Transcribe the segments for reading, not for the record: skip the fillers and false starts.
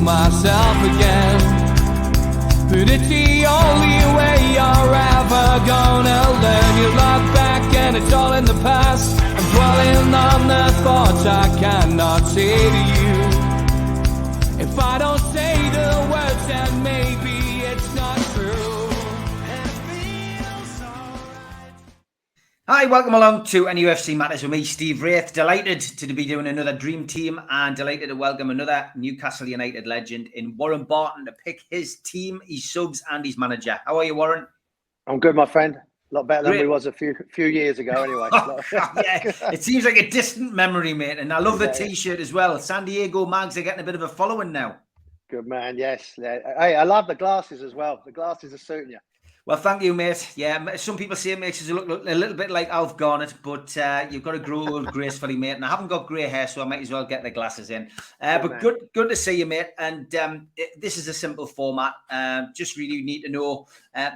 myself again. But it's the only way you're ever gonna learn. You look back and it's all in the past. I'm dwelling on the thoughts I cannot say to you. If I don't say the words, then maybe it's not true. And it feels alright. Hi, welcome along to NUFC Matters with me, Steve Wraith. Delighted to be doing another Dream Team and delighted to welcome another Newcastle United legend in Warren Barton to pick his team, his subs and his manager. How are you, Warren? I'm good, my friend. A lot better than Great. we was a few years ago anyway. Yeah, it seems like a distant memory, mate. And I love the T-shirt as well. San Diego Mags are getting a bit of a following now. Good man, yes. Yeah. Hey, I love the glasses as well. The glasses are suiting you. Well, thank you, mate. Yeah, some people say it makes us look a little bit like Alf Garnett, but you've got to grow gracefully, mate. And I haven't got grey hair, so I might as well get the glasses in. But good to see you, mate. And this is a simple format. Just really need to know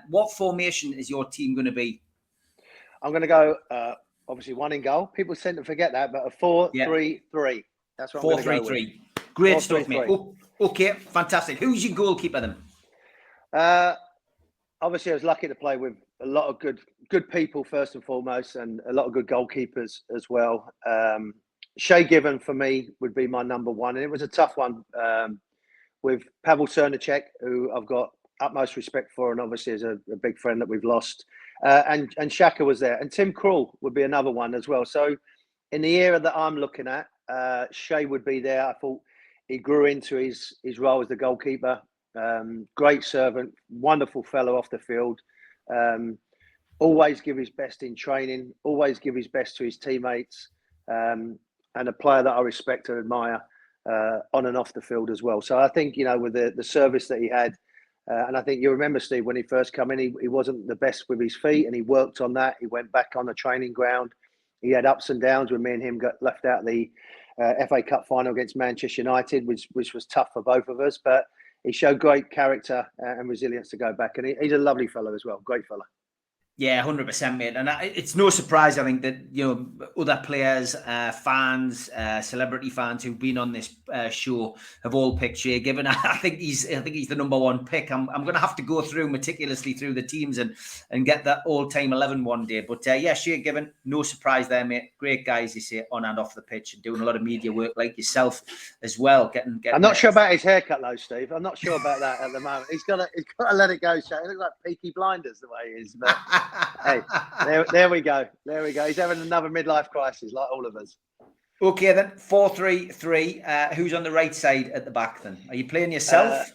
what formation is your team going to be? I'm going to go, obviously, one in goal. People tend to forget that, but a 4-3-3. That's what I'm going to go with. 4-3-3. Great stuff, mate. Oh, okay, fantastic. Who's your goalkeeper then? Obviously, I was lucky to play with a lot of good people first and foremost, and a lot of good goalkeepers as well. Shay Given for me would be my number one, and it was a tough one with Pavel Cernacek, who I've got utmost respect for, and obviously is a big friend that we've lost. And Shaka was there, and Tim Krul would be another one as well. So in the era that I'm looking at, Shay would be there. I thought he grew into his role as the goalkeeper. Great servant, wonderful fellow off the field. Always give his best in training, always give his best to his teammates, and a player that I respect and admire on and off the field as well. So I think, with the service that he had, and I think you remember, Steve, when he first came in, he wasn't the best with his feet, and he worked on that. He went back on the training ground. He had ups and downs when me and him got left out the FA Cup final against Manchester United, which was tough for both of us, but he showed great character and resilience to go back. And he's a lovely fellow as well. Great fellow. Yeah, 100%, mate. And it's no surprise, I think, that, other players, fans, celebrity fans who've been on this show have all picked Shay Given. I think he's the number one pick. I'm going to have to go through meticulously through the teams and get that all-time 11 one day. But yeah, Shay Given, no surprise there, mate. Great guys, you say, on and off the pitch, and doing a lot of media work like yourself as well. Getting I'm not sure about his haircut though, Steve. I'm not sure about that at the moment. He's got to let it go, Shay. It looks like Peaky Blinders the way he is. But hey, there we go. There we go. He's having another midlife crisis, like all of us. Okay, then 4-3-3. Who's on the right side at the back? Then are you playing yourself?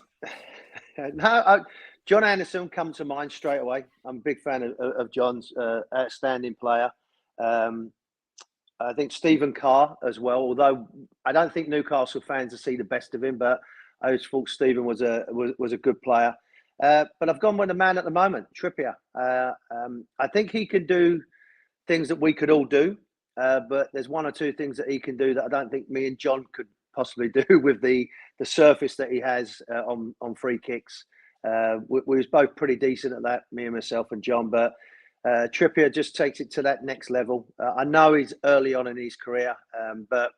No, John Anderson come to mind straight away. I'm a big fan of John's, outstanding player. I think Stephen Carr as well. Although I don't think Newcastle fans will see the best of him, but I always thought Stephen was a good player. But I've gone with the man at the moment, Trippier. I think he can do things that we could all do, but there's one or two things that he can do that I don't think me and John could possibly do with the surface that he has on free kicks. We was both pretty decent at that, me and myself and John, but Trippier just takes it to that next level. I know he's early on in his career, but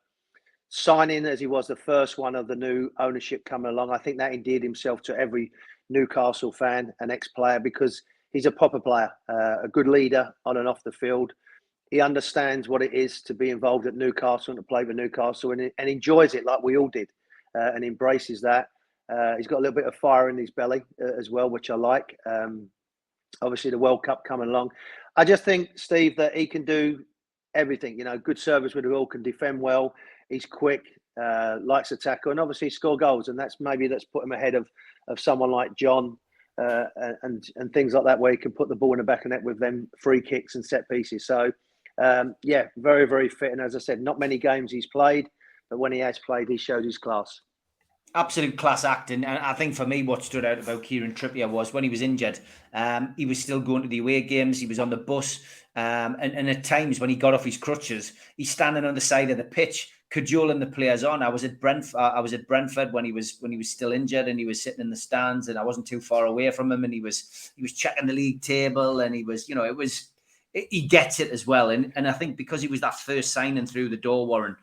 signing as he was the first one of the new ownership coming along, I think that endeared himself to every Newcastle fan, an ex-player, because he's a proper player, a good leader on and off the field. He understands what it is to be involved at Newcastle and to play for Newcastle, and enjoys it like we all did, and embraces that. He's got a little bit of fire in his belly as well, which I like. Obviously, the World Cup coming along. I just think, Steve, that he can do everything. Good service with the ball, can defend well. He's quick, likes to tackle, and obviously score goals. And that's put him ahead of someone like John and things like that, where he can put the ball in the back of the net with them free kicks and set pieces. So, yeah, very, very fit. And as I said, not many games he's played, but when he has played, he showed his class. Absolute class acting. And I think for me, what stood out about Kieran Trippier was when he was injured, he was still going to the away games. He was on the bus. And at times when he got off his crutches, he's standing on the side of the pitch, cajoling the players on. I was at Brentford when he was still injured, and he was sitting in the stands, and I wasn't too far away from him, and he was checking the league table, and he was, he gets it as well. And I think because he was that first signing through the door, Warren,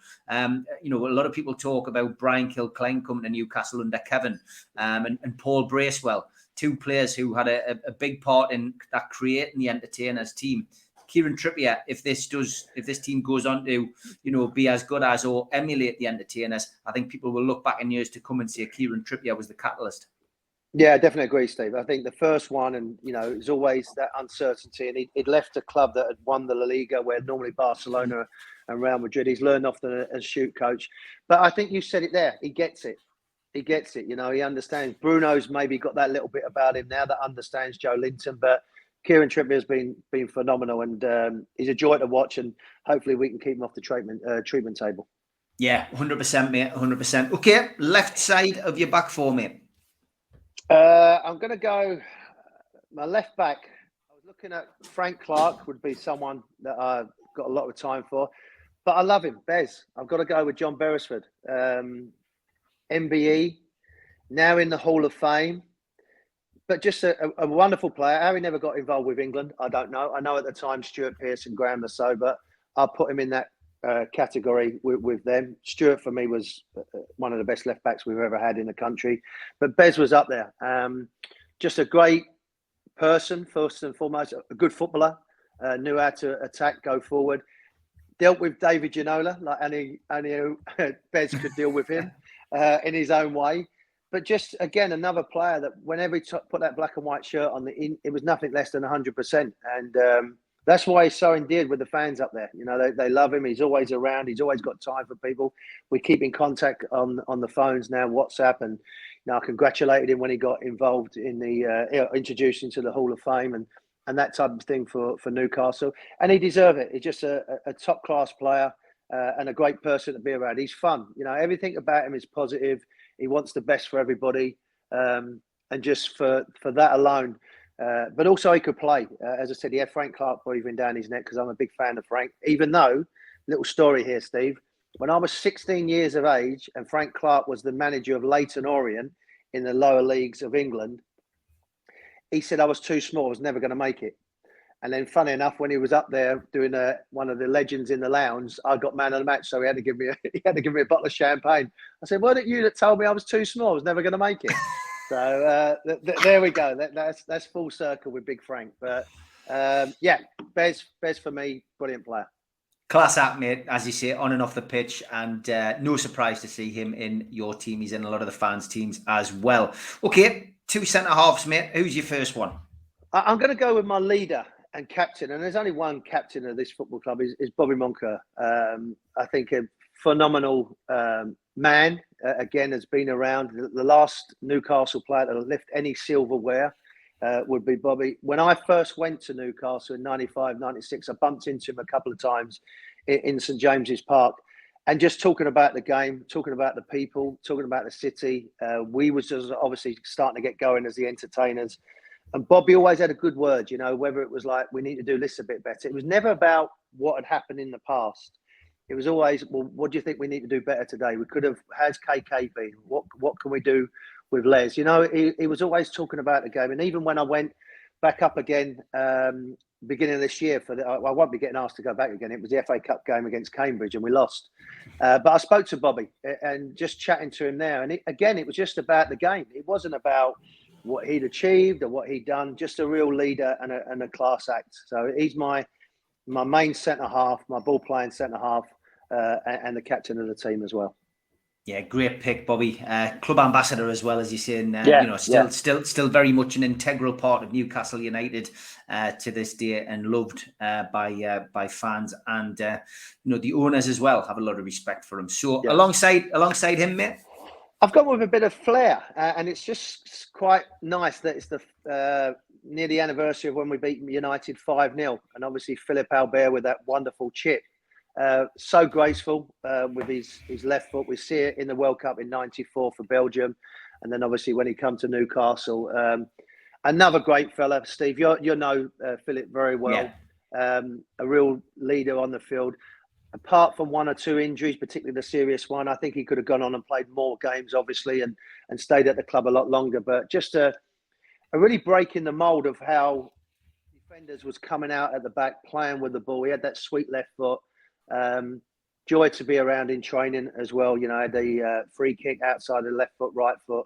you know, a lot of people talk about Brian Kilcline coming to Newcastle under Kevin, and Paul Bracewell, two players who had a big part in that creating the Entertainers team. Kieran Trippier, if this team goes on to, you know, be as good as or emulate the Entertainers, I think people will look back in years to come and say Kieran Trippier was the catalyst. Yeah, I definitely agree, Steve. I think the first one, and you know, it was always that uncertainty, and he'd left a club that had won the La Liga, where normally Barcelona and Real Madrid. He's learned off the shoot coach, but I think you said it there. He gets it. He gets it. You know, he understands. Bruno's maybe got that little bit about him now that understands Joe Linton, but Kieran Trippier has been phenomenal, and he's a joy to watch. And hopefully, we can keep him off the treatment table. Yeah, 100%, mate. 100%. Okay, left side of your back four, mate. I'm going to go my left back. I was looking at Frank Clark, would be someone that I've got a lot of time for, but I love him. Bez, I've got to go with John Beresford. MBE, now in the Hall of Fame, but just a wonderful player. How he never got involved with England, I don't know. I know at the time Stuart Pearce and Graham Lasso, but I'll put him in that category with them. Stuart for me was one of the best left backs we've ever had in the country, but Bez was up there. Just a great person, first and foremost, a good footballer, knew how to attack, go forward, dealt with David Genola like any Bez could deal with him in his own way. But just again, another player that whenever he put that black and white shirt on, it was nothing less than 100%, and that's why he's so endeared with the fans up there. You know, they love him. He's always around. He's always got time for people. We keep in contact on the phones now, WhatsApp, and you know, I congratulated him when he got involved in the introduced into the Hall of Fame and that type of thing for Newcastle. And he deserved it. He's just a top class player and a great person to be around. He's fun. You know, everything about him is positive. He wants the best for everybody, and just for that alone. But also he could play. As I said, he had Frank Clark breathing down his neck because I'm a big fan of Frank. Even though, little story here, Steve, when I was 16 years of age and Frank Clark was the manager of Leyton Orient in the lower leagues of England, he said I was too small, I was never going to make it. And then funny enough, when he was up there doing one of the legends in the lounge, I got man of the match. So he had to give me a bottle of champagne. I said, "Weren't it you that told me I was too small? I was never going to make it." So there we go. That's full circle with Big Frank. But yeah, Bez for me, brilliant player. Class act, mate, as you say, on and off the pitch, and no surprise to see him in your team. He's in a lot of the fans' teams as well. Okay, two centre halves, mate. Who's your first one? I'm going to go with my leader and captain, and there's only one captain of this football club is Bobby Moncker. I think a phenomenal man. Again, has been around. The last Newcastle player to lift any silverware would be Bobby. When I first went to Newcastle in 95, 96, I bumped into him a couple of times in St James's Park. And just talking about the game, talking about the people, talking about the city. We was just obviously starting to get going as the entertainers. And Bobby always had a good word, you know, whether it was like, we need to do this a bit better. It was never about what had happened in the past. It was always, well, what do you think we need to do better today? We could have, how's KK been? What can we do with Les? You know, he was always talking about the game. And even when I went back up again, beginning of this year, I won't be getting asked to go back again. It was the FA Cup game against Cambridge and we lost. But I spoke to Bobby and just chatting to him there. And it was just about the game. It wasn't about what he'd achieved or what he'd done, just a real leader and a class act. So he's my main centre half, my ball playing centre half, and the captain of the team as well. Yeah, great pick, Bobby. Club ambassador as well, as you're saying. You know, still very much an integral part of Newcastle United to this day, and loved by fans and you know, the owners as well have a lot of respect for him. So alongside him, mate. I've gone with a bit of flair, and it's just quite nice that it's the near the anniversary of when we beat United 5-0, and obviously Philippe Albert with that wonderful chip. So graceful with his left foot. We see it in the World Cup in '94 for Belgium, and then obviously when he come to Newcastle, another great fella. Steve, you know Philip very well. Yeah. A real leader on the field. Apart from one or two injuries, particularly the serious one, I think he could have gone on and played more games, obviously, and stayed at the club a lot longer. But just a really breaking the mould of how defenders was coming out at the back, playing with the ball. He had that sweet left foot. Joy to be around in training as well. You know, had the free kick outside the left foot, right foot,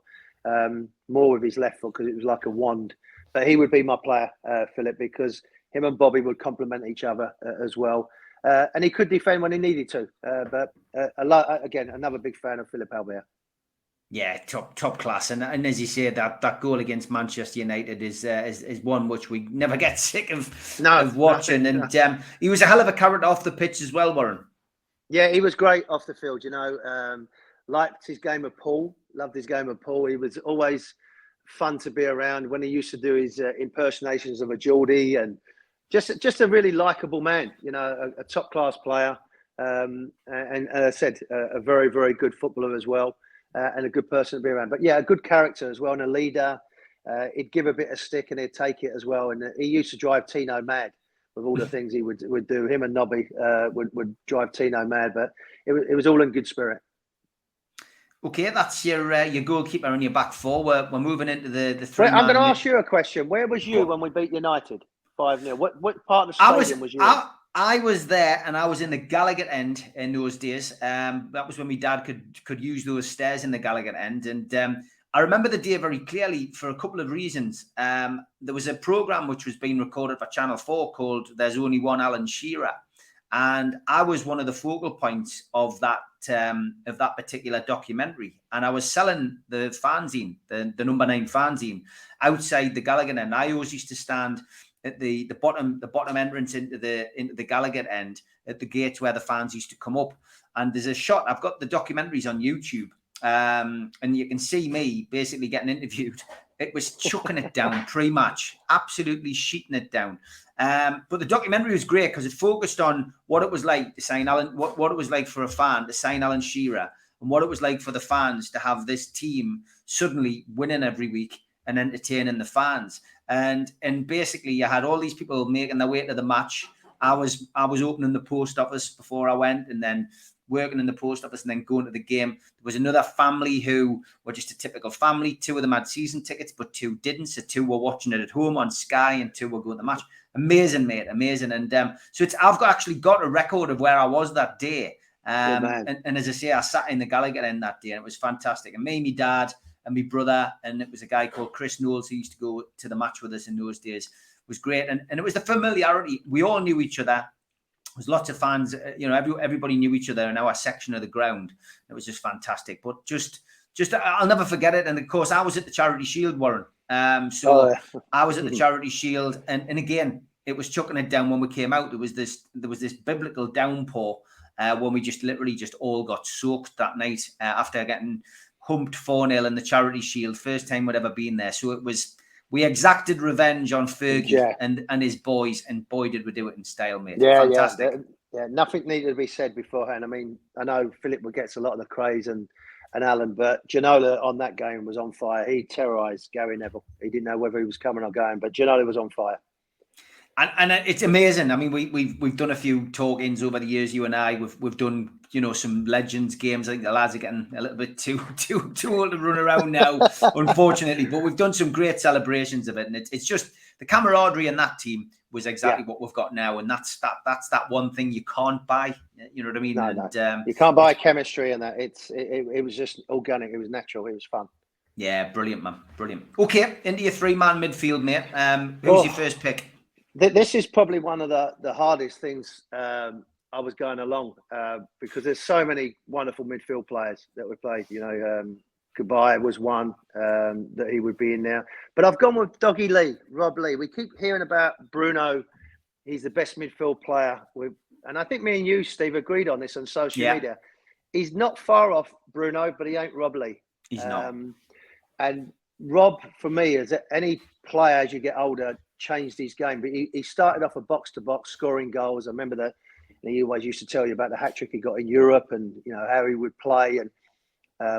more with his left foot because it was like a wand. But he would be my player, Philip, because him and Bobby would complement each other as well. And he could defend when he needed to. But again, another big fan of Philip Albert. Yeah, top class, and as you say, that goal against Manchester United is one which we never get sick of watching. And he was a hell of a character off the pitch as well, Warren. Yeah, he was great off the field. You know, liked his game of pool, loved his game of pool. He was always fun to be around when he used to do his impersonations of a Geordie, and just a really likable man. You know, a top class player, and as I said, a very very good footballer as well. And a good person to be around. But yeah, a good character as well, and a leader. He'd give a bit of stick and he'd take it as well. And he used to drive Tino mad with all the things he would do. Him and Nobby would drive Tino mad, but it was all in good spirit. Okay, that's your goalkeeper and your back four. We're moving into the three. I'm going to ask you a question. Where was you when we beat United 5-0? What part of the stadium was you in? I was there, and I was in the Gallagher end in those days. That was when my dad could use those stairs in the Gallagher end. And I remember the day very clearly for a couple of reasons. There was a programme which was being recorded for Channel 4 called There's Only One Alan Shearer. And I was one of the focal points of that particular documentary. And I was selling the fanzine, the number 9 fanzine, outside the Gallagher end. I always used to stand at the bottom entrance into the Gallagher end at the gates where the fans used to come up. And there's a shot. I've got the documentaries on YouTube, and you can see me basically getting interviewed. It was chucking it down pre-match, absolutely sheeting it down. But the documentary was great because it focused on what it was like to sign Alan, what it was like for a fan to sign Alan Shearer, and what it was like for the fans to have this team suddenly winning every week and entertaining the fans. And basically you had all these people making their way to the match. I was opening the post office before I went, and then working in the post office, and then going to the game. There was another family who were just a typical family. 2 of them had season tickets, but 2 didn't. So 2 were watching it at home on Sky, and 2 were going to the match. Amazing, mate, amazing. And so I've actually got a record of where I was that day. And as I say, I sat in the Gallagher end that day, and it was fantastic. And me, my dad, and my brother, and it was a guy called Chris Knowles who used to go to the match with us in those days. It was great, and it was the familiarity. We all knew each other. There was lots of fans. You know, everybody knew each other in our section of the ground. It was just fantastic. But just I'll never forget it. And of course, I was at the Charity Shield, Warren. I was at the Charity Shield, and again, it was chucking it down when we came out. There was this biblical downpour when we literally all got soaked that night after getting humped 4-0 in the Charity Shield, first time we'd ever been there. So we exacted revenge on Fergie and his boys, and boy did we do it in style, mate. Fantastic. Yeah, nothing needed to be said beforehand. I mean, I know Philip gets a lot of the praise and Alan, but Genola on that game was on fire. He terrorised Gary Neville. He didn't know whether he was coming or going, but Genola was on fire. And it's amazing. I mean, we've done a few talk-ins over the years. You and I, we've done some Legends games. I think the lads are getting a little bit too old to run around now, unfortunately. But we've done some great celebrations of it, and it's just the camaraderie in that team was exactly what we've got now, and that's that one thing you can't buy. You know what I mean? No. You can't buy chemistry, and that it was just organic. It was natural. It was fun. Yeah, brilliant, man, brilliant. Okay, into your 3-man midfield, mate. Who's your first pick? This is probably one of the hardest things I was going along because there's so many wonderful midfield players that we played. You know, Kabay was one that he would be in there. But I've gone with Doggy Lee, Rob Lee. We keep hearing about Bruno. He's the best midfield player. And I think me and you, Steve, agreed on this on social media. He's not far off Bruno, but he ain't Rob Lee. He's not. And Rob, for me, is any player as you get older, changed his game. But he started off a box-to-box scoring goals. I remember that he always used to tell you about the hat-trick he got in Europe and, you know, how he would play. And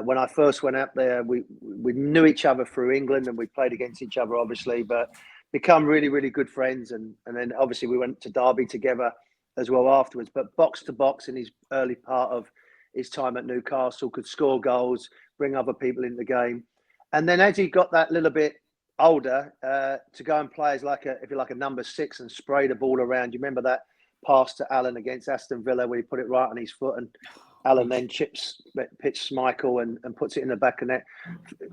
when I first went out there, we knew each other through England and we played against each other, obviously, but become really, really good friends. And then obviously we went to Derby together as well afterwards. But box-to-box in his early part of his time at Newcastle, could score goals, bring other people in the game. And then as he got that little bit older, to go and play as if you're like a number 6 and spray the ball around. You remember that pass to Alan against Aston Villa where he put it right on his foot and Alan then pitches Schmeichel and puts it in the back of net.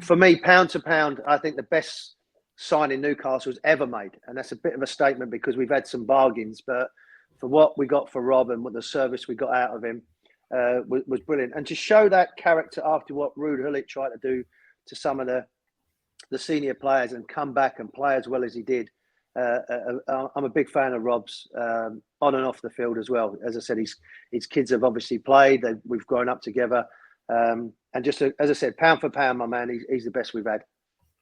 For me, pound to pound, I think the best signing Newcastle's ever made. And that's a bit of a statement because we've had some bargains, but for what we got for Rob and what the service we got out of him was brilliant. And to show that character after what Ruud Gullit tried to do to some of the senior players and come back and play as well as he did. I'm a big fan of Rob's on and off the field as well. As I said, his kids have obviously played. We've grown up together. And just as I said, pound for pound, my man, he's the best we've had.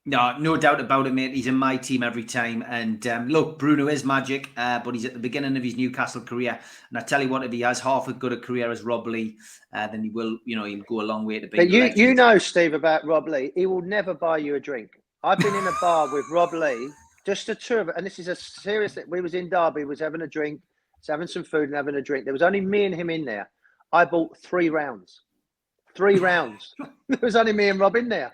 No doubt about it, mate. He's in my team every time. And look, Bruno is magic, but he's at the beginning of his Newcastle career. And I tell you what, if he has half as good a career as Rob Lee, then he will, he'll go a long way to be. But you know, Steve, about Rob Lee, he will never buy you a drink. I've been in a bar with Rob Lee, just the two of us, and this is a serious thing. We was in Derby, was having a drink, having some food and having a drink. There was only me and him in there. I bought 3 rounds. 3 rounds. There was only me and Rob in there.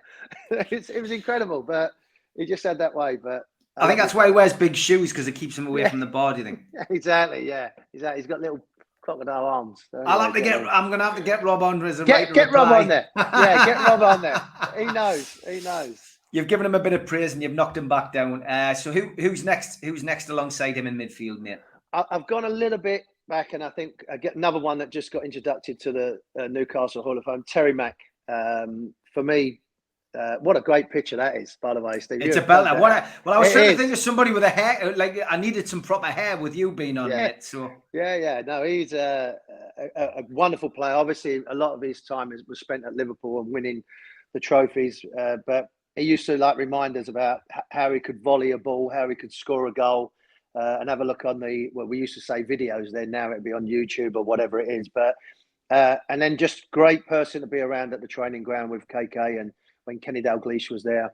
It was incredible, but he just had that way. But I think that's why he wears big shoes, because it keeps him away from the bar, do you think? Exactly, yeah. Exactly. He's got little crocodile arms. So I'm going to have to get Rob on as a Get Rob on there. Yeah, get Rob on there. He knows. You've given him a bit of praise and you've knocked him back down. So who's next? Who's next alongside him in midfield, mate? I've gone a little bit back, and I think I get another one that just got introduced to the Newcastle Hall of Fame, Terry Mack. For me, what a great picture that is, by the way, Steve. It's a belter. I was trying to think of somebody with a hair. Like, I needed some proper hair with you being on it. So No, he's a wonderful player. Obviously, a lot of his time was spent at Liverpool and winning the trophies, but he used to remind us about how he could volley a ball, how he could score a goal, and have a look on we used to say videos then, now it'd be on YouTube or whatever it is. But and then just great person to be around at the training ground with KK, and when Kenny Dalglish was there,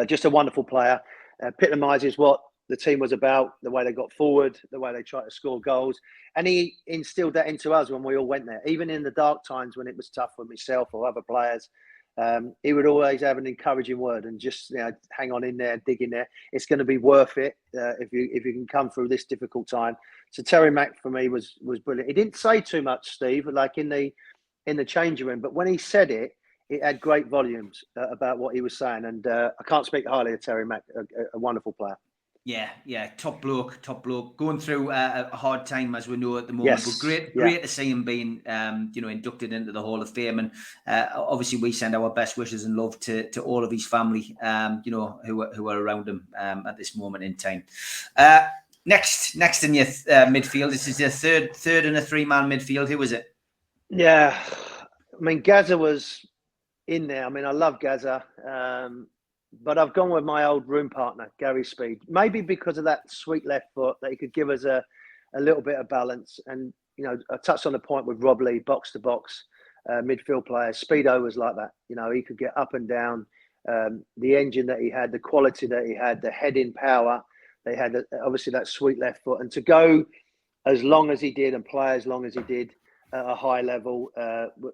just a wonderful player. Epitomises what the team was about, the way they got forward, the way they tried to score goals, and he instilled that into us when we all went there, even in the dark times when it was tough for myself or other players. He would always have an encouraging word and just hang on in there, dig in there. It's going to be worth it if you can come through this difficult time. So Terry Mack for me was brilliant. He didn't say too much, Steve, like in the changing room, but when he said it had great volumes about what he was saying. And I can't speak highly of Terry Mack, a wonderful player. Yeah, top bloke. Going through a hard time, as we know at the moment. Yes. But great to see him being, inducted into the Hall of Fame. And obviously, we send our best wishes and love to all of his family, who are around him at this moment in time. Next in your midfield, this is your third in a 3-man midfield. Who was it? Yeah, I mean, Gazza was in there. I mean, I love Gazza. But I've gone with my old room partner, Gary Speed, maybe because of that sweet left foot that he could give us a little bit of balance. And, I touched on the point with Rob Lee, box to box midfield player. Speedo was like that. He could get up and down. The engine that he had, the quality that he had, the heading power. They had obviously that sweet left foot. And to go as long as he did and play as long as he did at a high level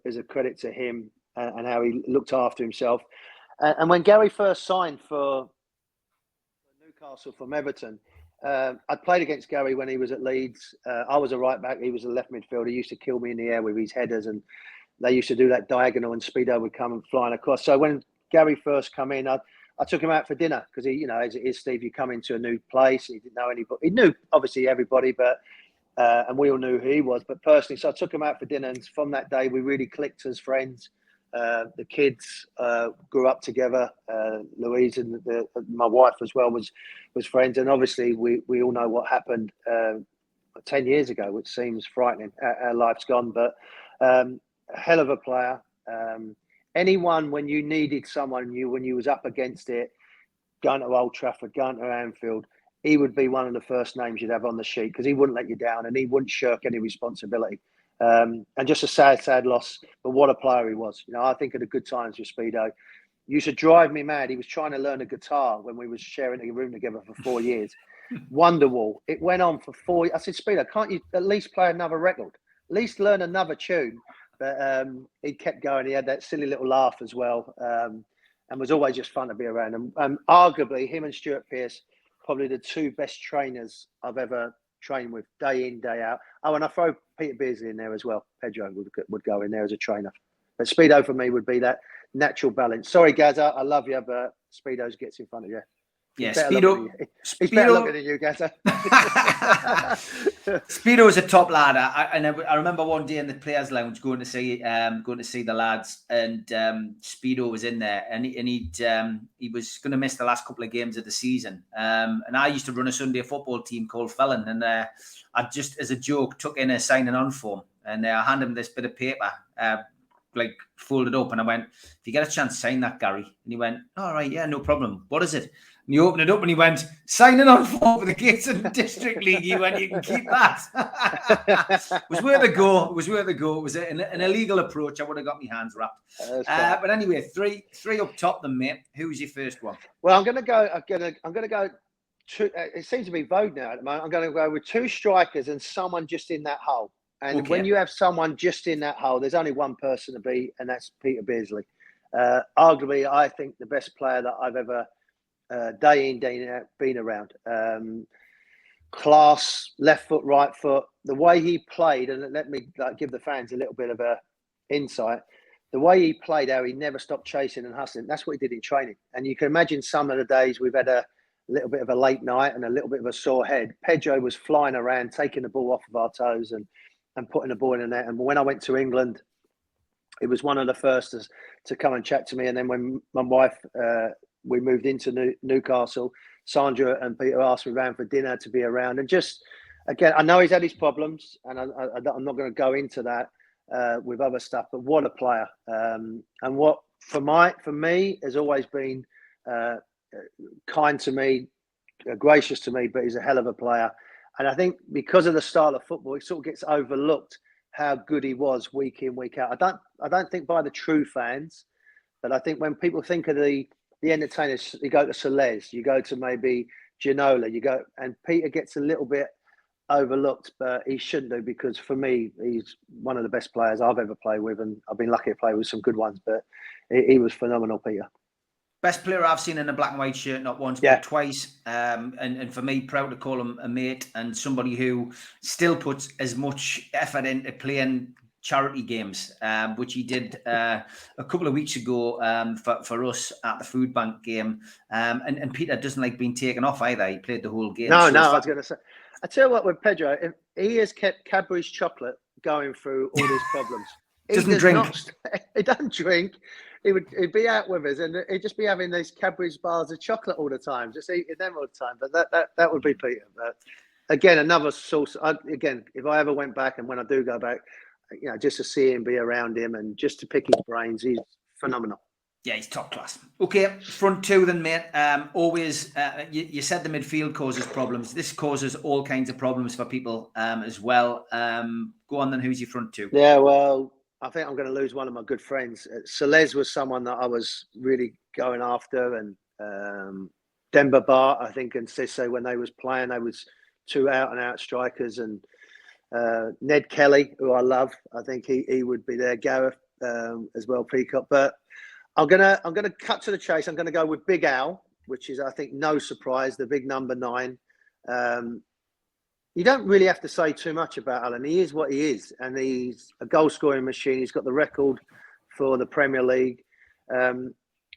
is a credit to him and how he looked after himself. And when Gary first signed for Newcastle from Everton, I'd played against Gary when he was at Leeds. I was a right back. He was a left midfielder. He used to kill me in the air with his headers, and they used to do that diagonal, and Speedo would come and flying across. So when Gary first come in, I took him out for dinner because he, as it is, Steve, you come into a new place. He didn't know anybody. He knew obviously everybody, but and we all knew who he was. But personally, so I took him out for dinner, and from that day, we really clicked as friends. The kids grew up together. Louise and my wife as well was friends, and obviously we all know what happened 10 years ago, which seems frightening. Our life's gone, but a hell of a player. Anyone when you needed someone, when you was up against it, going to Old Trafford, going to Anfield, he would be one of the first names you'd have on the sheet because he wouldn't let you down and he wouldn't shirk any responsibility. And just a sad loss, but what a player he was. I think of the good times with Speedo. Used to drive me mad. He was trying to learn a guitar when we was sharing a room together for 4 years. Wonderwall. It went on for 4 years. I said, Speedo, can't you at least play another record? At least learn another tune. But he kept going. He had that silly little laugh as well. and was always just fun to be around. And arguably, him and Stuart Pearce, probably the two best trainers I've ever trained with, day in, day out. Oh, and I throw Peter Beardsley in there as well. Pedro would go in there as a trainer. But Speedo for me would be that natural balance. Sorry, Gazza, I love you, but Speedo's gets in front of you. Yeah, He's better looking than you, Gazza. Speedo is a top lad. I remember one day in the players' lounge going to see the lads, and Speedo was in there, and he was going to miss the last couple of games of the season. And I used to run a Sunday football team called Felon, and I just, as a joke, took in a signing on form, and I handed him this bit of paper, like folded up, and I went, "If you get a chance, sign that, Gary." And he went, "All right, yeah, no problem. What is it?" And he opened it up and he went, "Signing on for the Gateshead District League." He went, "You can keep that." It was worth a go. It was an illegal approach. I would have got my hands wrapped. But anyway, three up top then, mate. Who's your first one? Well, I'm gonna go. It seems to be vogue now at the moment. I'm going to go with two strikers and someone just in that hole. And when you have someone just in that hole, there's only one person to beat, and that's Peter Beardsley. Arguably, I think the best player that I've ever day in, day out been around. Class, left foot, right foot. The way he played, and let me give the fans a little bit of a insight. The way he played, how he never stopped chasing and hustling. That's what he did in training. And you can imagine some of the days we've had a little bit of a late night and a little bit of a sore head. Pedro was flying around, taking the ball off of our toes and putting the ball in the net. And when I went to England, it was one of the first to come and chat to me. And then when my wife, we moved into Newcastle, Sandra and Peter asked me around for dinner to be around. And just, again, I know he's had his problems, and I'm not going to go into that with other stuff, but what a player. And what, for me, has always been kind to me, gracious to me, but he's a hell of a player. And I think because of the style of football, it sort of gets overlooked how good he was week in, week out. I don't think by the true fans, but I think when people think of the entertainers, you go to Celez, you go to maybe Genola, and Peter gets a little bit overlooked, but he shouldn't do, because for me, he's one of the best players I've ever played with, and I've been lucky to play with some good ones, but he was phenomenal, Peter. Best player I've seen in a black and white shirt, not once, but twice. And for me, proud to call him a mate and somebody who still puts as much effort into playing charity games, which he did a couple of weeks ago for us at the food bank game. And Peter doesn't like being taken off either. He played the whole game. No, I was going to say, I tell you what, with Pedro, if he has kept Cadbury's chocolate going through all these problems. He doesn't drink. He'd be out with us, and he'd just be having these Cadbury's bars of chocolate all the time, just eating them all the time. But that would be Peter. But again, another source. Again, if I ever went back, and when I do go back, just to see him, be around him, and just to pick his brains, he's phenomenal. Yeah, he's top class. Okay, front two then, mate. Always, you said the midfield causes problems. This causes all kinds of problems for people as well. Go on then, who's your front two? Yeah, well, I think I'm going to lose one of my good friends. Celez was someone that I was really going after, and Demba Ba, I think, and Cisse, when they was playing, they was two out-and-out strikers, and Ned Kelly, who I love, I think he would be there. Gareth as well, Peacock. But I'm gonna cut to the chase. I'm gonna go with Big Al, which is, I think, no surprise, the big number 9. You don't really have to say too much about Alan. He is what he is, and he's a goal-scoring machine. He's got the record for the Premier League.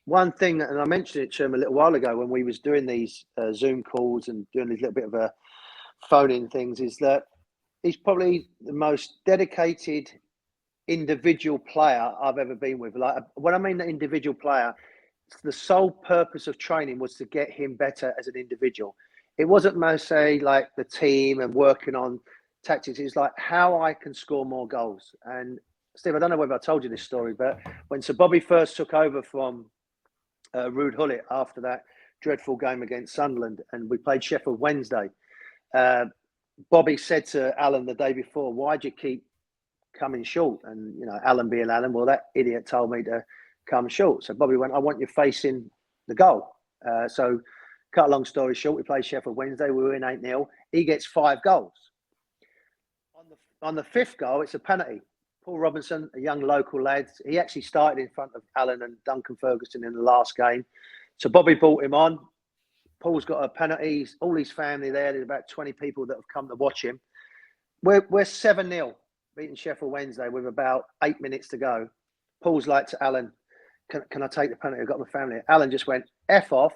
One thing, and I mentioned it to him a little while ago when we was doing these Zoom calls and doing these little bit of a phone-in things, is that he's probably the most dedicated individual player I've ever been with. Like, when I mean the individual player, the sole purpose of training was to get him better as an individual. It wasn't most say like the team and working on tactics. It's like how I can score more goals. And Steve, I don't know whether I told you this story, but when Sir Bobby first took over from Ruud Gullit after that dreadful game against Sunderland, and we played Sheffield Wednesday, Bobby said to Alan the day before, "Why'd you keep coming short?" And Alan being Alan, well, that idiot told me to come short. So Bobby went, "I want you facing the goal." So cut a long story short, we played Sheffield Wednesday. We were in 8-0. He gets 5 goals. On the 5th goal, it's a penalty. Paul Robinson, a young local lad. He actually started in front of Alan and Duncan Ferguson in the last game. So Bobby brought him on. Paul's got a penalty. All his family there. There's about 20 people that have come to watch him. We're 7-0, beating Sheffield Wednesday with about 8 minutes to go. Paul's like to Alan, can I take the penalty? I've got my family. Alan just went, F off,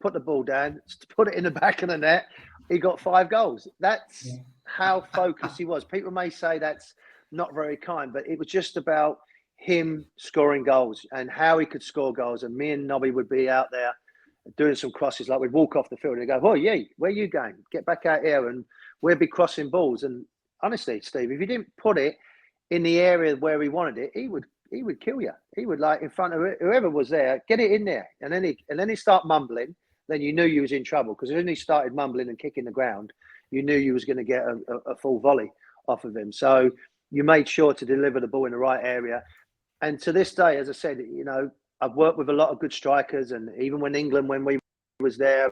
put the ball down, put it in the back of the net. He got 5 goals. That's how focused he was. People may say that's not very kind, but it was just about him scoring goals and how he could score goals. And me and Nobby would be out there doing some crosses. Like we'd walk off the field and he'd go, oh, yeah, where are you going? Get back out here. And we'd be crossing balls. And honestly, Steve, if you didn't put it in the area where he wanted it, he would kill you. He would, like, in front of whoever was there, get it in there. And then he start mumbling. Then you knew you was in trouble, because when he started mumbling and kicking the ground, you knew you was going to get a full volley off of him. So you made sure to deliver the ball in the right area. And to this day, as I said, you know, I've worked with a lot of good strikers, and even when England, when we was there,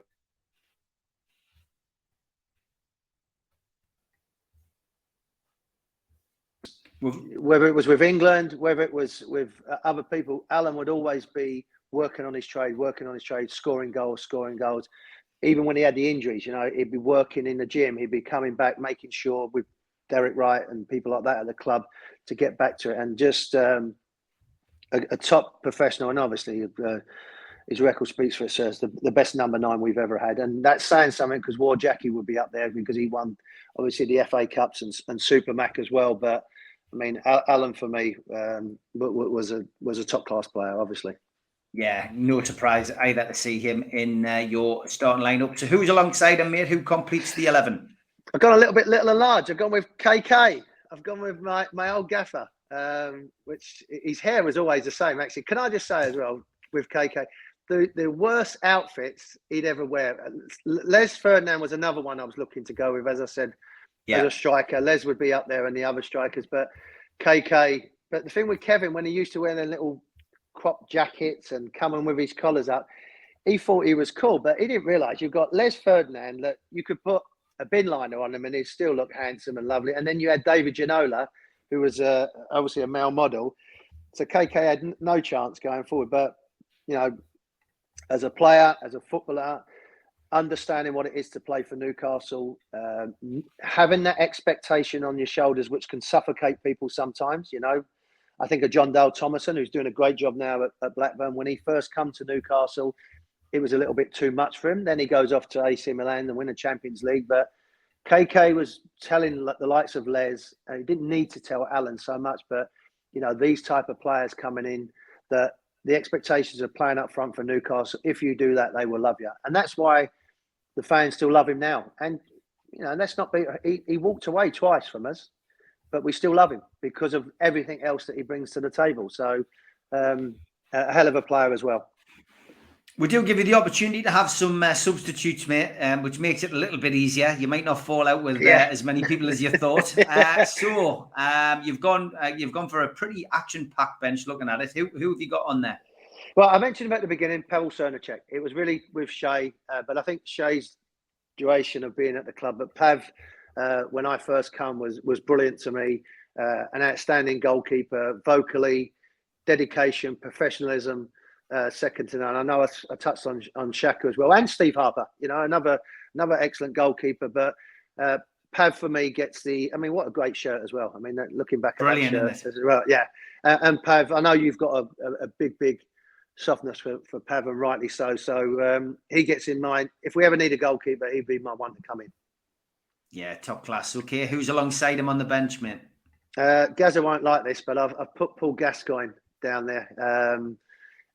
whether it was with England, whether it was with other people, Alan would always be working on his trade, scoring goals. Even when he had the injuries, you know, he'd be working in the gym, he'd be coming back, making sure with Derek Wright and people like that at the club to get back to it. And just a top professional, and obviously his record speaks for itself. It's the best number 9 we've ever had. And that's saying something, because War Jackie would be up there because he won, obviously, the FA Cups and Super Mac as well. But I mean, Alan for me was a top class player, obviously. Yeah, no surprise either to see him in your starting lineup. So who's alongside him, mate? Who completes the 11? I've gone a little bit little and large. I've gone with KK. I've gone with my old gaffer, which his hair was always the same, actually. Can I just say as well, with KK, the worst outfits he'd ever wear. Les Ferdinand was another one I was looking to go with, as I said. As a striker, Les would be up there and the other strikers, but KK. But the thing with Kevin, when he used to wear their little crop jackets and coming with his collars up, he thought he was cool, but he didn't realise you've got Les Ferdinand that you could put a bin liner on him and he'd still look handsome and lovely. And then you had David Genola, who was obviously a male model. So KK had no chance going forward. But, you know, as a player, as a footballer, understanding what it is to play for Newcastle, having that expectation on your shoulders, which can suffocate people sometimes, you know. I think of John Dale Thomason, who's doing a great job now at Blackburn. When he first come to Newcastle, it was a little bit too much for him. Then he goes off to AC Milan and win a Champions League. But KK was telling the likes of Les, and he didn't need to tell Alan so much, but, you know, these type of players coming in, that the expectations of playing up front for Newcastle, if you do that, they will love you. And that's why the fans still love him now. And, you know, let's not be, he walked away twice from us, but we still love him because of everything else that he brings to the table. So a hell of a player as well. We do give you the opportunity to have some substitutes, mate, which makes it a little bit easier. You might not fall out with as many people as you thought. So you've gone for a pretty action-packed bench. Looking at it, who have you got on there? Well, I mentioned him at the beginning, Pavel Cernacek. It was really with Shea, but I think Shea's duration of being at the club. But Pav, when I first come, was brilliant to me. An outstanding goalkeeper, vocally, dedication, professionalism. Second to none. I know I touched on Shaka as well, and Steve Harper. You know, another excellent goalkeeper. But Pav for me gets the. I mean, what a great shirt as well. I mean, looking back at that shirt as well, yeah. And Pav, I know you've got a big softness for Pav, and rightly so. So he gets in mind. If we ever need a goalkeeper, he'd be my one to come in. Yeah, top class. Okay, who's alongside him on the bench, mate? Gazza won't like this, but I've put Paul Gascoigne down there.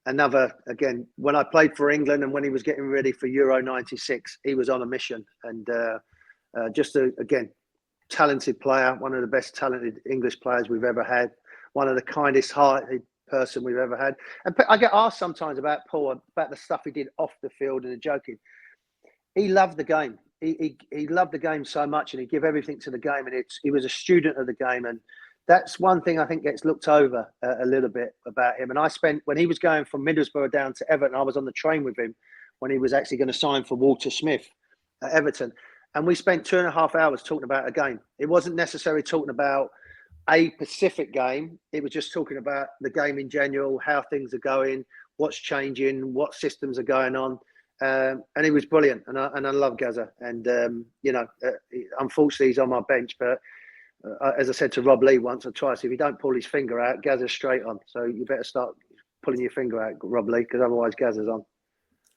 Another, again, when I played for England and when he was getting ready for Euro 96, he was on a mission. And just, again, talented player, one of the best talented English players we've ever had, one of the kindest hearted person we've ever had. And I get asked sometimes about Paul, about the stuff he did off the field and the joking. He loved the game. He loved the game so much, and he'd give everything to the game. And he was a student of the game. And that's one thing I think gets looked over a little bit about him. And I spent, when he was going from Middlesbrough down to Everton, I was on the train with him when he was actually going to sign for Walter Smith at Everton. And we spent 2.5 hours talking about a game. It wasn't necessarily talking about a Pacific game. It was just talking about the game in general, how things are going, what's changing, what systems are going on. And he was brilliant. And I love Gazza. And, unfortunately, he's on my bench. But as I said to Rob Lee once or twice, if he don't pull his finger out, Gazza's straight on. So you better start pulling your finger out, Rob Lee, because otherwise Gazza's on.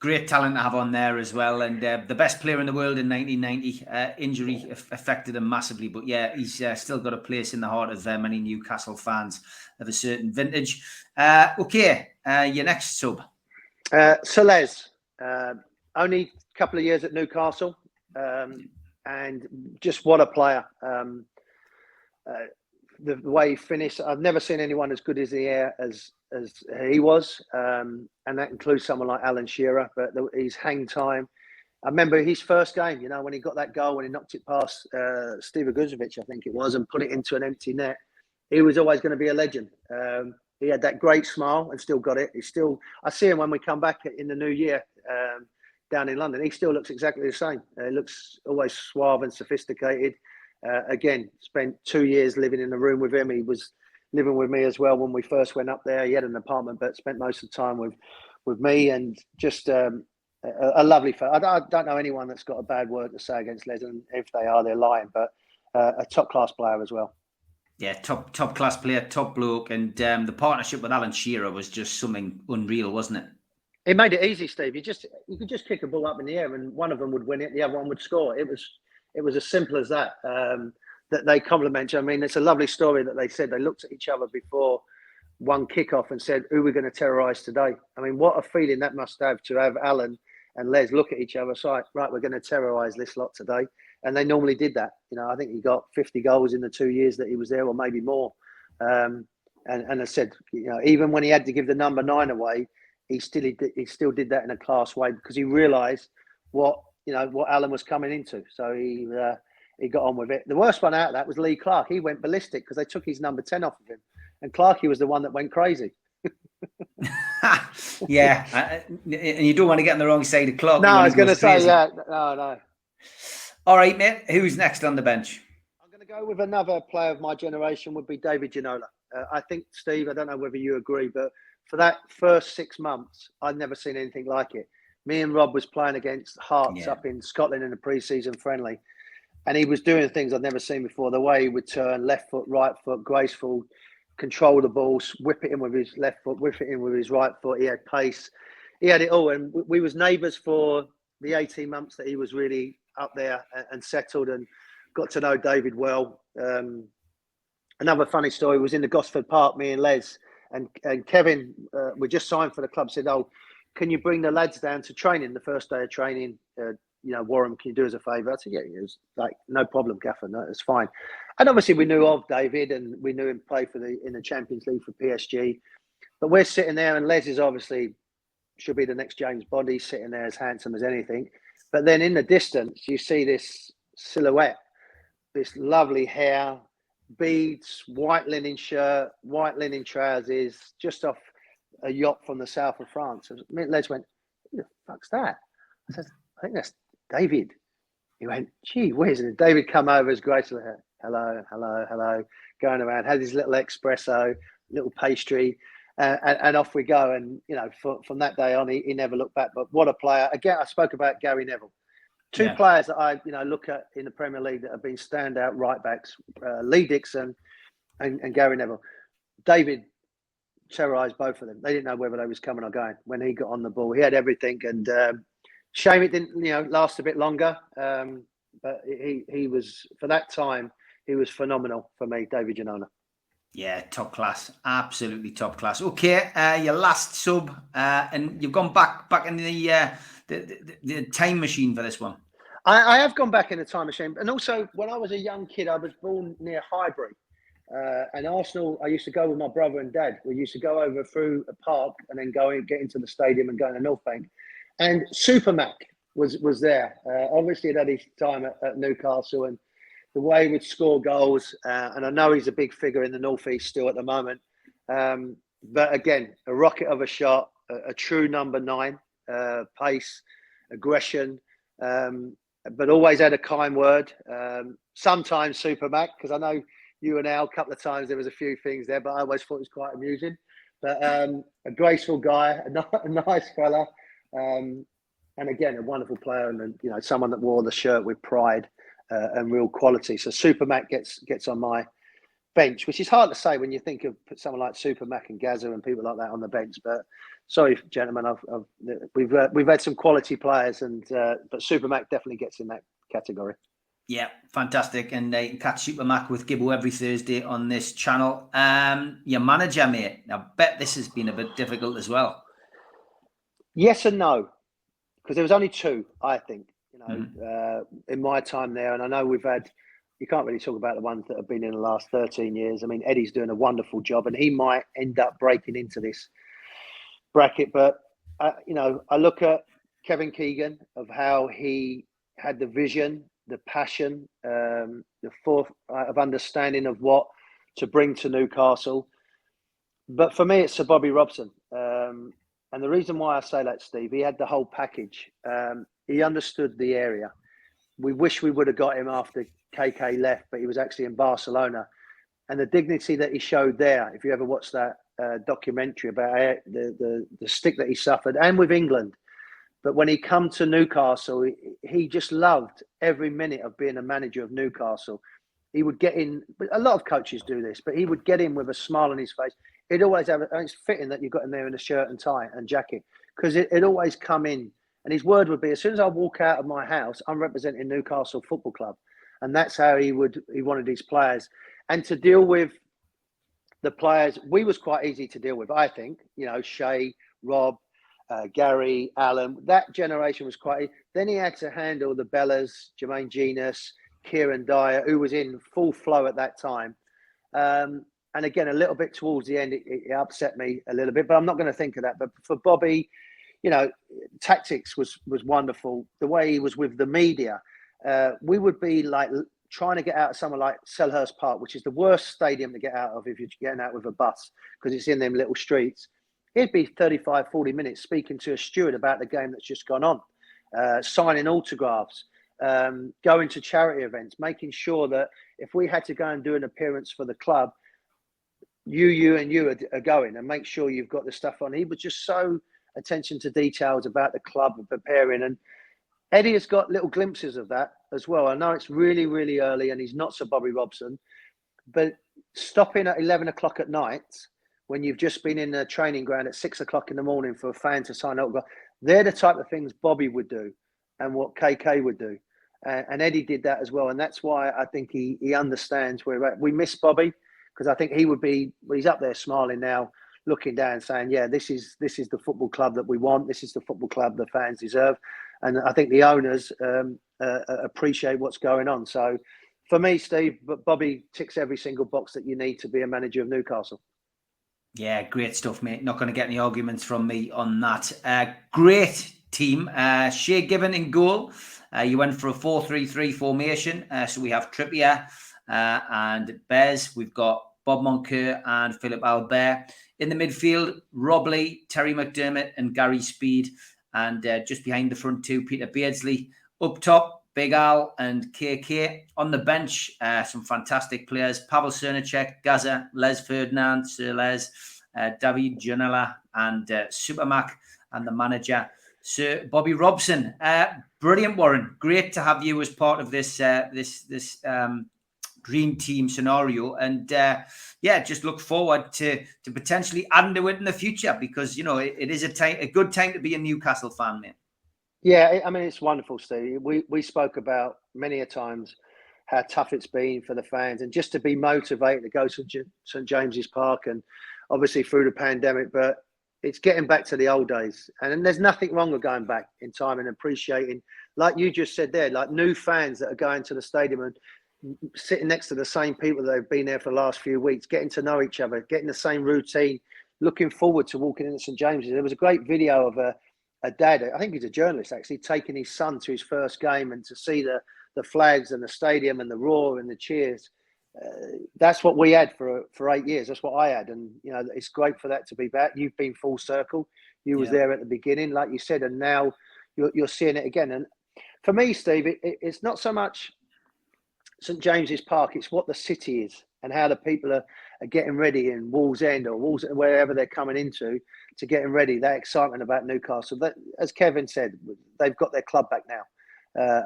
Great talent to have on there as well, and the best player in the world in 1990. Injury affected him massively, but yeah, he's still got a place in the heart of many Newcastle fans of a certain vintage. Okay, your next sub. Soles, only a couple of years at Newcastle, and just what a player. The way he finished, I've never seen anyone as good as he was, and that includes someone like Alan Shearer. But his hang time, I remember his first game. When he got that goal, when he knocked it past Steve Guzovic, I think it was, and put it into an empty net. He was always going to be a legend. He had that great smile and still got it. I see him when we come back in the new year down in London. He still looks exactly the same. He looks always suave and sophisticated. Again, spent 2 years living in a room with him. He was living with me as well when we first went up there. He had an apartment, but spent most of the time with me, and just a lovely fellow. I don't know anyone that's got a bad word to say against Les, and if they are, they're lying. But a top class player as well. Yeah, top class player, top bloke, and the partnership with Alan Shearer was just something unreal, wasn't it? It made it easy, Steve. You could just kick a ball up in the air, and one of them would win it, the other one would score. It was as simple as that. That they compliment you. I mean, it's a lovely story that they said they looked at each other before one kickoff and said, "Who are we going to terrorise today?" I mean, what a feeling that must have to have Alan and Les look at each other, say, "Right, we're going to terrorise this lot today." And they normally did that. I think he got 50 goals in the 2 years that he was there, or maybe more. And I said, even when he had to give the number 9 away, he still did that in a class way, because he realised what Alan was coming into. So he got on with it. The worst one out of that was Lee Clark. He went ballistic because they took his number 10 off of him, and Clarkey was the one that went crazy. Yeah, and you don't want to get on the wrong side of Clark. No, I was going to say, yeah, no. All right, mate. Who's next on the bench? I'm going to go with another player of my generation. Would be David Genola. I think, Steve, I don't know whether you agree, but for that first 6 months, I'd never seen anything like it. Me and Rob was playing against Hearts up in Scotland in a pre-season friendly, and he was doing things I'd never seen before. The way he would turn left foot, right foot, graceful, control the ball, whip it in with his left foot, whip it in with his right foot. He had pace. He had it all. And we was neighbours for the 18 months that he was really up there and settled, and got to know David well. Another funny story was in the Gosford Park, me and Les and Kevin, we just signed for the club, said, "Oh, can you bring the lads down to training, the first day of training? Warren, can you do us a favour?" I said, "Yeah." It was like, "No problem, Gaffer. No, it's fine." And obviously we knew of David, and we knew him play in the Champions League for PSG. But we're sitting there, and Les is obviously should be the next James Bond. He's sitting there as handsome as anything. But then in the distance, you see this silhouette, this lovely hair, beads, white linen shirt, white linen trousers, just off a yacht from the south of France. Les went, "Who the fuck's that?" I said, "I think that's David." He went, "Gee whiz." And David come over as gracefully, hello, going around, had his little espresso, little pastry, and off we go. And, from that day on, he never looked back. But what a player. Again, I spoke about Gary Neville. Two players that I, look at in the Premier League that have been standout right backs, Lee Dixon and Gary Neville. David terrorised both of them. They didn't know whether they was coming or going when he got on the ball. He had everything, and shame it didn't, last a bit longer. But he was, for that time, he was phenomenal for me, David Genola. Yeah, top class, absolutely top class. Okay, your last sub, and you've gone back in the time machine for this one. I have gone back in the time machine, and also when I was a young kid, I was born near Highbury, and Arsenal. I used to go with my brother and dad. We used to go over through a park and then get into the stadium and go to North Bank. And Super Mac was there. Obviously, at his time at Newcastle, and the way he would score goals. And I know he's a big figure in the North East still at the moment. But again, a rocket of a shot, a true number 9, pace, aggression, but always had a kind word. Sometimes Super Mac, because I know you and Al a couple of times. There was a few things there, but I always thought it was quite amusing. But a graceful guy, a nice fella, and again, a wonderful player, and someone that wore the shirt with pride and real quality. So Super Mac gets on my bench, which is hard to say when you think of someone like Super Mac and Gazza and people like that on the bench. But sorry, gentlemen, we've had some quality players, but Super Mac definitely gets in that category. Yeah, fantastic. And you can catch Super Mac with Gibbo every Thursday on this channel. Your manager, mate, I bet this has been a bit difficult as well. Yes and no, because there was only two, I think, in my time there. And I know you can't really talk about the ones that have been in the last 13 years. I mean, Eddie's doing a wonderful job, and he might end up breaking into this bracket. But, I look at Kevin Keegan, of how he had the vision, the passion, the forethought of understanding of what to bring to Newcastle. But for me, it's Sir Bobby Robson. And the reason why I say that, Steve, he had the whole package. He understood the area. We wish we would have got him after KK left, but he was actually in Barcelona. And the dignity that he showed there, if you ever watched that documentary about the stick that he suffered, and with England. But when he come to Newcastle, he just loved every minute of being a manager of Newcastle. He would get in, a lot of coaches do this, but he would get in with a smile on his face. He'd always have, and it's fitting that you got him there in a shirt and tie and jacket, because it'd always come in. And his word would be, as soon as I walk out of my house, I'm representing Newcastle Football Club. And that's how he wanted his players. And to deal with the players, we was quite easy to deal with, I think. Shea, Rob, Gary, Alan, that generation was quite. Then he had to handle the Bellas, Jermaine Genius, Kieran Dyer, who was in full flow at that time. And again, a little bit towards the end, it upset me a little bit, but I'm not going to think of that. But for Bobby, tactics was wonderful. The way he was with the media, we would be like trying to get out of somewhere like Selhurst Park, which is the worst stadium to get out of if you're getting out with a bus, because it's in them little streets. He'd be 35, 40 minutes speaking to a steward about the game that's just gone on, signing autographs, going to charity events, making sure that if we had to go and do an appearance for the club, you are going, and make sure you've got the stuff on. He was just so attention to details about the club and preparing. And Eddie has got little glimpses of that as well. I know it's really, really early and he's not Sir Bobby Robson, but stopping at 11 o'clock at night when you've just been in the training ground at 6 o'clock in the morning for a fan to sign up, they're the type of things Bobby would do and what KK would do. And Eddie did that as well. And that's why I think he understands where we're at. We miss Bobby, because I think he's up there smiling now, looking down, saying, yeah, this is the football club that we want. This is the football club the fans deserve. And I think the owners appreciate what's going on. So for me, Steve, Bobby ticks every single box that you need to be a manager of Newcastle. Yeah, great stuff, mate. Not going to get any arguments from me on that. Great team. Shea Given in goal. You went for a 4-3-3 formation. So we have Trippier and Bez. We've got Bob Moncker and Philip Albert. In the midfield, Rob Lee, Terry McDermott and Gary Speed. And just behind the front two, Peter Beardsley. Up top, Big Al and KK. On the bench, some fantastic players. Pavel Cernacek, Gaza, Les Ferdinand, Sir Les, David Genola and Supermac, and the manager, Sir Bobby Robson. Brilliant, Warren. Great to have you as part of this dream team scenario. And just look forward to potentially adding to it in the future, because, it is a good time to be a Newcastle fan, mate. Yeah, I mean, it's wonderful, Steve. We spoke about many a times how tough it's been for the fans, and just to be motivated to go to St James's Park, and obviously through the pandemic, but it's getting back to the old days. And there's nothing wrong with going back in time and appreciating, like you just said there, like new fans that are going to the stadium and sitting next to the same people that have been there for the last few weeks, getting to know each other, getting the same routine, looking forward to walking into St James's. There was a great video of a dad, I think he's a journalist actually, taking his son to his first game, and to see the flags and the stadium and the roar and the cheers. That's what we had for 8 years. That's what I had. And, it's great for that to be back. You've been full circle. You was there at the beginning, like you said, and now you're seeing it again. And for me, Steve, it's not so much St James's Park, it's what the city is. and how the people are getting ready in Wallsend or wherever they're coming into to getting ready. That excitement about Newcastle. That, as Kevin said, they've got their club back now.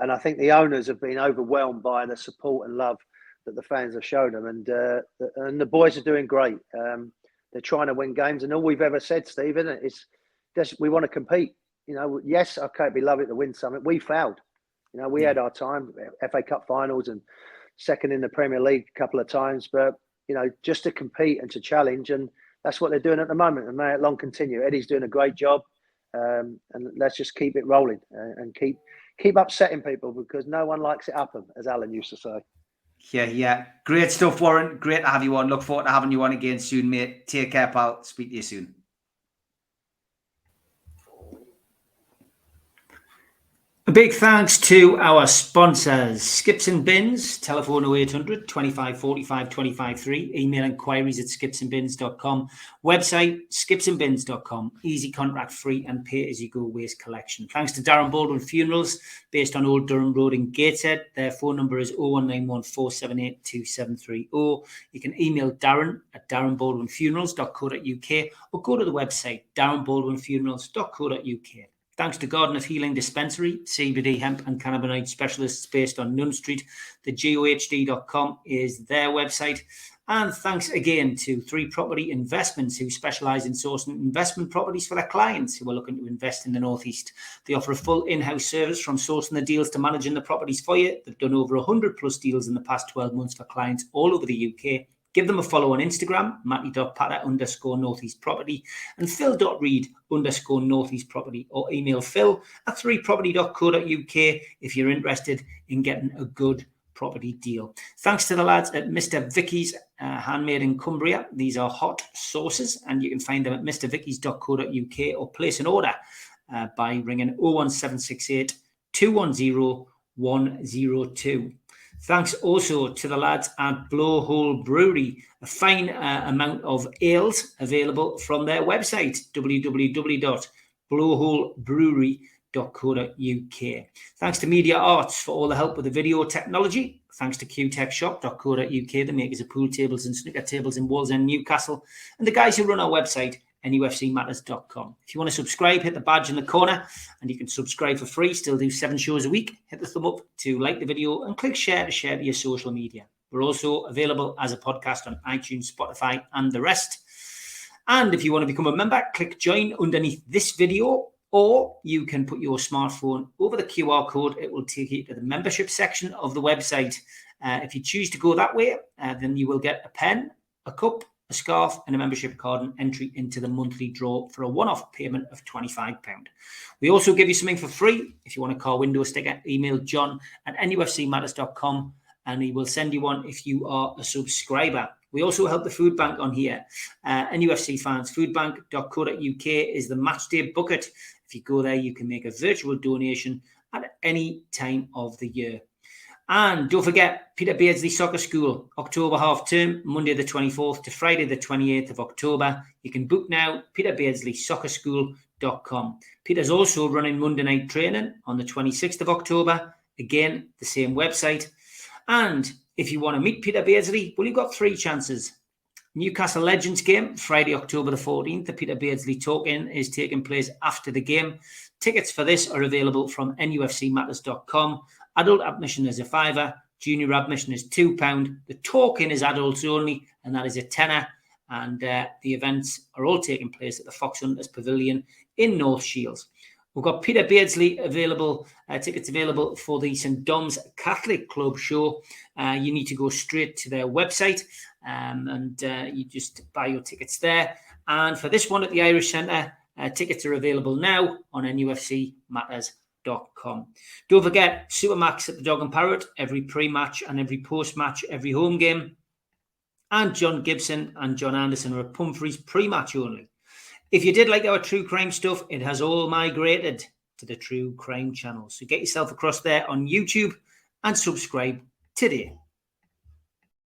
And I think the owners have been overwhelmed by the support and love that the fans have shown them. And the boys are doing great. They're trying to win games. And all we've ever said, Steve, isn't it? Is just, we want to compete. You know, yes, okay, it'd be lovely to win something. We failed. You know, we had our time, FA Cup finals and second in the Premier League a couple of times. But, you know, just to compete and to challenge. And that's what they're doing at the moment. And may it long continue. Eddie's doing a great job. And let's just keep it rolling and keep upsetting people, because no one likes it up them, as Alan used to say. Yeah. Great stuff, Warren. Great to have you on. Look forward to having you on again soon, mate. Take care, pal. Speak to you soon. A big thanks to our sponsors, Skips and Bins, telephone 0800 25 45 25 3, email inquiries at skipsandbins.com, website skipsandbins.com, easy contract free and pay as you go waste collection. Thanks to Darren Baldwin Funerals, based on Old Durham Road in Gateshead. Their phone number is 0191 478 2730. You can email Darren at darrenbaldwinfunerals.co.uk or go to the website darrenbaldwinfunerals.co.uk. Thanks to Garden of Healing Dispensary, CBD, hemp and cannabinoid specialists based on Nunn Street. The GOHD.com is their website. And thanks again to 3 Property Investments, who specialise in sourcing investment properties for their clients who are looking to invest in the North East. They offer a full in-house service from sourcing the deals to managing the properties for you. They've done over 100 plus deals in the past 12 months for clients all over the UK. Give them a follow on Instagram, matty.patter_northeast property and phil.reed_northeast property, or email phil@3property.co.uk if you're interested in getting a good property deal. Thanks to the lads at Mr. Vicky's Handmade in Cumbria. These are hot sauces, and you can find them at mrvickys.co.uk or place an order by ringing 01768 210 102. Thanks also to the lads at Blowhole Brewery, a fine amount of ales available from their website, www.blowholebrewery.co.uk. Thanks to Media Arts for all the help with the video technology. Thanks to qtechshop.co.uk, the makers of pool tables and snooker tables in Wallsend, Newcastle, and the guys who run our website, NUFCmatters.com. If you want to subscribe, hit the badge in the corner, and you can subscribe for free. Still do 7 shows a week. Hit the thumb up to like the video and click share to share to your social media. We're also available as a podcast on iTunes, Spotify, and the rest. And if you want to become a member, click join underneath this video, or you can put your smartphone over the QR code. It will take you to the membership section of the website. If you choose to go that way, then you will get a pen, a cup, a scarf and a membership card, and entry into the monthly draw for a one-off payment of £25. We also give you something for free. If you want a car window sticker, email john@nufcmatters.com and he will send you one if you are a subscriber. We also help the food bank on here. NUFC fans, foodbank.co.uk is the matchday bucket. If you go there, you can make a virtual donation at any time of the year. And don't forget, Peter Beardsley Soccer School, October half term, Monday the 24th to Friday the 28th of October. You can book now, peterbeardsley.soccerschool.com. Peter's also running Monday night training on the 26th of October. Again, the same website. And if you want to meet Peter Beardsley, well, you've got 3 chances. Newcastle Legends game, Friday, October the 14th. The Peter Beardsley talk-in is taking place after the game. Tickets for this are available from NUFCmatters.com. Adult admission is £5, junior admission is £2. The talk-in is adults only, and that is a tenner. And the events are all taking place at the Fox Hunters Pavilion in North Shields. We've got Peter Beardsley available, tickets available for the St Dom's Catholic Club show. You need to go straight to their website and you just buy your tickets there. And for this one at the Irish Centre, tickets are available now on NUFCmatters.com. Don't forget, Supermax at the Dog and Parrot, every pre-match and every post-match, every home game. And John Gibson and John Anderson are at Pumphrey's pre-match only. If you did like our true crime stuff, it has all migrated to the True Crime channel. So get yourself across there on YouTube and subscribe today.